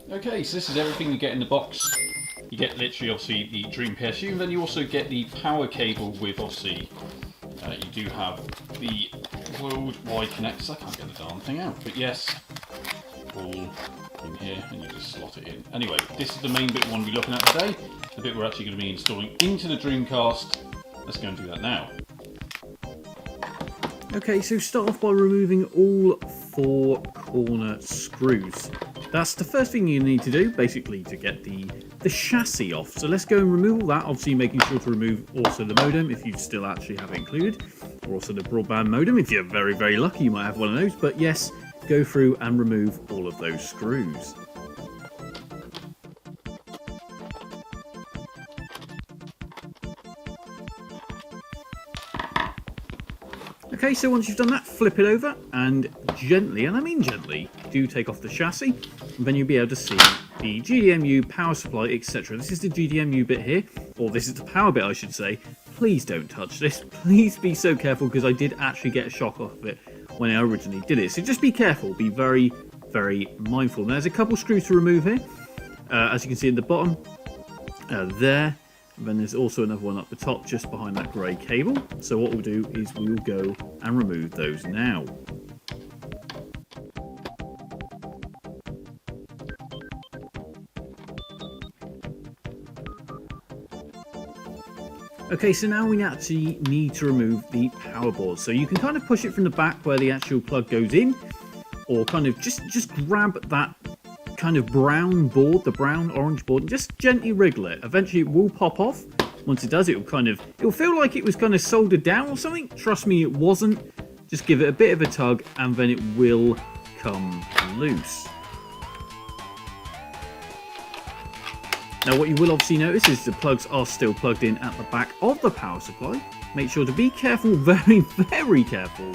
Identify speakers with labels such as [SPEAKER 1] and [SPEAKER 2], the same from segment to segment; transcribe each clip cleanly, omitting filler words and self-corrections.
[SPEAKER 1] Okay, so this is everything you get in the box. You get literally, obviously, the Dream PSU, and then you also get the power cable with, obviously, you do have the worldwide connectors. I can't get the darn thing out, but yes, all in here, and you just slot it in. Anyway, this is the main bit we want to be looking at today, the bit we're actually going to be installing into the Dreamcast. Let's go and do that now. Okay, so start off by removing all 4 corner screws. That's the first thing you need to do, basically, to get the chassis off. So let's go and remove all that, obviously making sure to remove also the modem if you still actually have it included, or also the broadband modem. If you're very, very lucky, you might have one of those, but yes, go through and remove all of those screws. Okay, so once you've done that, flip it over and gently, and I mean gently, do take off the chassis, and then you'll be able to see the GDMU power supply, etc. This is the GDMU bit here, or this is the power bit I should say. Please don't touch this. Please be so careful, because I did actually get a shock off of it when I originally did it. So just be careful, be very, very mindful. Now, there's a couple screws to remove here, as you can see at the bottom, there. And then there's also another one up the top just behind that grey cable. So what we'll do is we'll go and remove those now. Okay, so now we actually need to remove the power board. So you can kind of push it from the back where the actual plug goes in, or kind of just grab that kind of brown board, the brown orange board, and just gently wriggle it. Eventually it will pop off. Once it does, it'll feel like it was kind of soldered down or something. Trust me, it wasn't. Just give it a bit of a tug and then it will come loose. Now what you will obviously notice is the plugs are still plugged in at the back of the power supply. Make sure to be careful, very, very careful,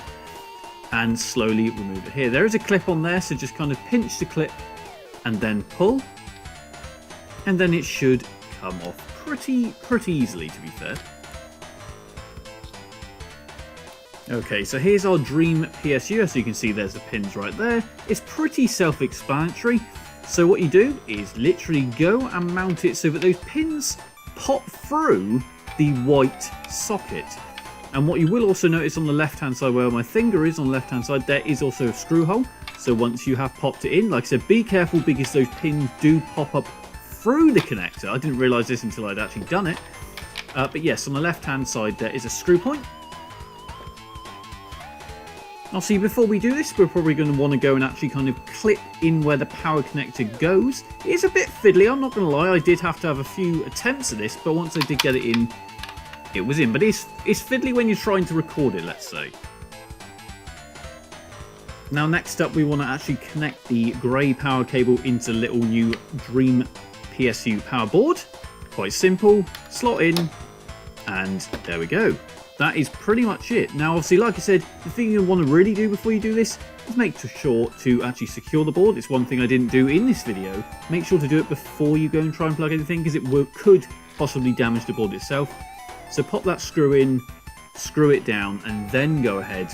[SPEAKER 1] and slowly remove it here. There is a clip on there, so just kind of pinch the clip and then pull, and then it should come off pretty easily, to be fair. Okay, so here's our Dream PSU. As you can see, there's the pins right there. It's pretty self-explanatory. So what you do is literally go and mount it so that those pins pop through the white socket. And what you will also notice on the left-hand side, where my finger is on the left-hand side, there is also a screw hole. So once you have popped it in, like I said, be careful because those pins do pop up through the connector. I didn't realise this until I'd actually done it. But yes, on the left-hand side there is a screw point. Now see, before we do this, we're probably going to want to go and actually kind of clip in where the power connector goes. It is a bit fiddly, I'm not going to lie. I did have to have a few attempts at this, but once I did get it in, it was in. But it's fiddly when you're trying to record it, let's say. Now next up, we want to actually connect the grey power cable into the little new Dream PSU power board. Quite simple, slot in, and there we go. That is pretty much it. Now obviously, like I said, the thing you want to really do before you do this is make sure to actually secure the board. It's one thing I didn't do in this video. Make sure to do it before you go and try and plug anything, because it could possibly damage the board itself. So pop that screw in, screw it down, and then go ahead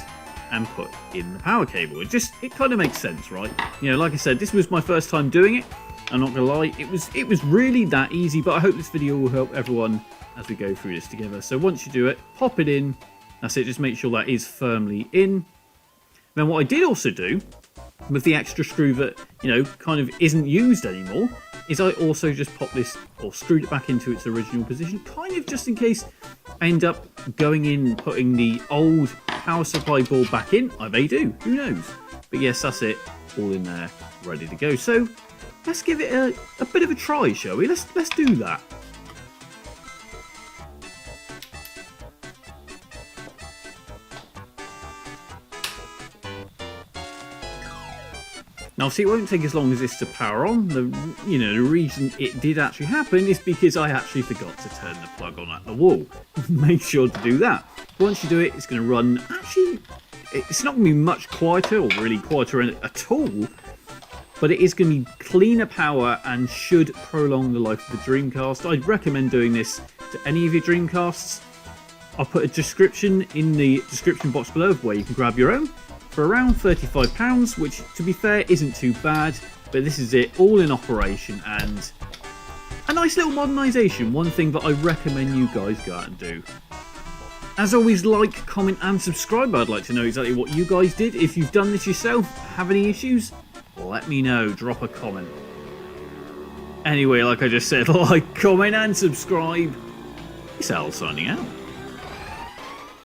[SPEAKER 1] and put in the power cable. It kind of makes sense, right? You know, like I said, this was my first time doing it. I'm not gonna lie, it was really that easy, but I hope this video will help everyone as we go through this together. So once you do it, pop it in. That's it, just make sure that is firmly in. Then what I did also do, with the extra screw that, you know, kind of isn't used anymore, is I also just popped this, or screwed it back into its original position, kind of just in case I end up going in, putting the old power supply board back in. I may do, who knows? But yes, that's it, all in there, ready to go. So let's give it a bit of a try, shall we? Let's do that. Now, see, it won't take as long as this to power on. The reason it did actually happen is because I actually forgot to turn the plug on at the wall. Make sure to do that. Once you do it, it's going to run. Actually, it's not going to be much quieter, or really quieter at all. But it is going to be cleaner power and should prolong the life of the Dreamcast. I'd recommend doing this to any of your Dreamcasts. I'll put a description in the description box below where you can grab your own for around £35, which, to be fair, isn't too bad. But this is it, all in operation, and a nice little modernisation. One thing that I recommend you guys go out and do. As always, like, comment and subscribe. I'd like to know exactly what you guys did. If you've done this yourself, have any issues, let me know. Drop a comment. Anyway, like I just said, like, comment and subscribe. Peace out, signing out.